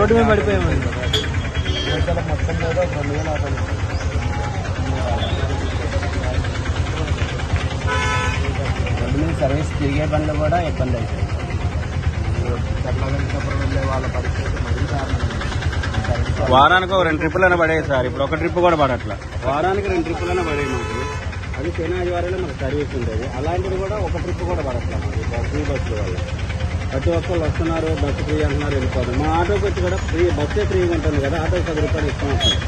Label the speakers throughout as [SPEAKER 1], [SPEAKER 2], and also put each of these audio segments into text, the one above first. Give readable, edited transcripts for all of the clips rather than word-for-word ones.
[SPEAKER 1] Road మీద పడిపోయామండి.
[SPEAKER 2] మొత్తం మీద 2000 ఆటోలు రోడ్డు మీద సర్వీస్ తిరిగే బండ్లు కూడా ఇబ్బంది అవుతుంది. చర్లగంటపురం వెళ్ళే వాళ్ళ పరిస్థితి మరీ దారుణం.
[SPEAKER 3] వారానికి 2 ట్రిప్పులైనా పడేది సార్. ఇప్పుడు ఒక ట్రిప్ కూడా పడట్లా. వారానికి 2 ట్రిప్పులైనా పడేది మాకు. అది శనివారాలే మాకు సర్వీస్ ఉండేది. అలాంటిది కూడా ఒక ట్రిప్ కూడా పడట్లా మాకు ఫ్రీ బస్సుల వల్ల. ప్రతి ఒక్కళ్ళు వస్తున్నారు, బస్సు ఫ్రీ అంటున్నారు, వెళ్ళిపోతారు. మా ఆటోకి వచ్చి కూడా ఫ్రీ బస్సే ఫ్రీగా ఉంటుంది కదా, ఆటోకి 10 రూపాయలు ఇస్తాం వస్తుంది.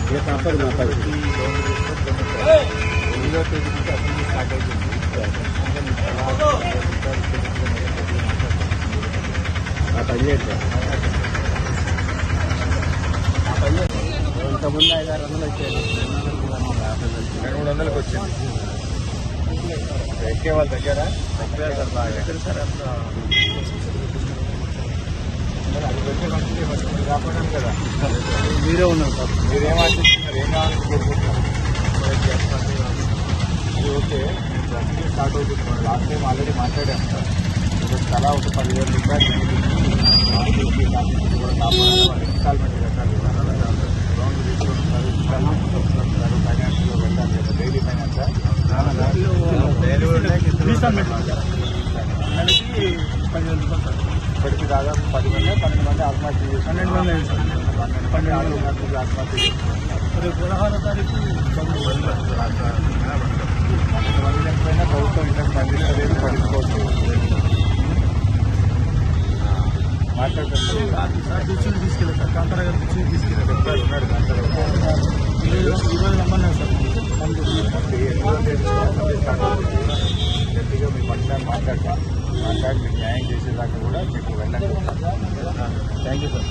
[SPEAKER 3] ఇక తప్పదు మా పరిస్థితి.
[SPEAKER 2] 8వ తేదీ నుంచి అసెంబ్లీ స్టార్ట్ అవుతుంది.
[SPEAKER 3] ఆ పని చేయండి.
[SPEAKER 2] ఇంతకుముందు 500-600 వచ్చేది, 200-300కి వచ్చింది. ఎక్కే వాళ్ళ దగ్గర సార్ బాగా సార్ అది వచ్చే మంచిది కాపాడాను కదా.
[SPEAKER 1] మీరే ఉన్నారు సార్.
[SPEAKER 2] మీరేం ఆశిస్తున్నారు, ఏం కావాలని కోరుకుంటున్నారు? అది ఓకే, ప్రతి స్టార్ట్ అవుతుంది. లాస్ట్ టైం ఆల్రెడీ మాట్లాడాను సార్. ఇప్పుడు తలా ఒక 10,000 రూపాయలు కూడా కాపాడాలి. వాళ్ళు ఇన్స్టాల్మెంట్ కట్టాలి. లోన్లు తీసుకుంటున్నారు, ఇన్స్టాల్మెంట్ వస్తున్నారు, ఫైనాన్స్లో వెళ్ళాలి కదా, డైలీ ఫైనాన్స్ ఇప్పటికి దాదాపు 10 మంది 12 మంది ఆత్మహత్య చేశారు.
[SPEAKER 1] 12 మంది అయింది సార్.
[SPEAKER 2] 12 మంది ఆత్మహత్య చేశారు.
[SPEAKER 1] 16వ తారీఖు
[SPEAKER 2] మంది చనిపోయినా ప్రభుత్వం ఇంతకు మంది అదేమి పడుకోవచ్చు. మాట్లాడుతున్నారు
[SPEAKER 1] తీసుకెళ్ళారు సార్. కాంతారా గారు తీసుకెళ్ళారు.
[SPEAKER 2] ఉన్నాడు కాంతారావు.
[SPEAKER 1] ఈరోజు రమ్మన్నారు సార్.
[SPEAKER 2] గట్టిగా మీ పక్షాన్ని మాట్లాడి మీకు న్యాయం చేసేదాకా కూడా మీకు వెళ్ళండి.
[SPEAKER 1] Thank you sir.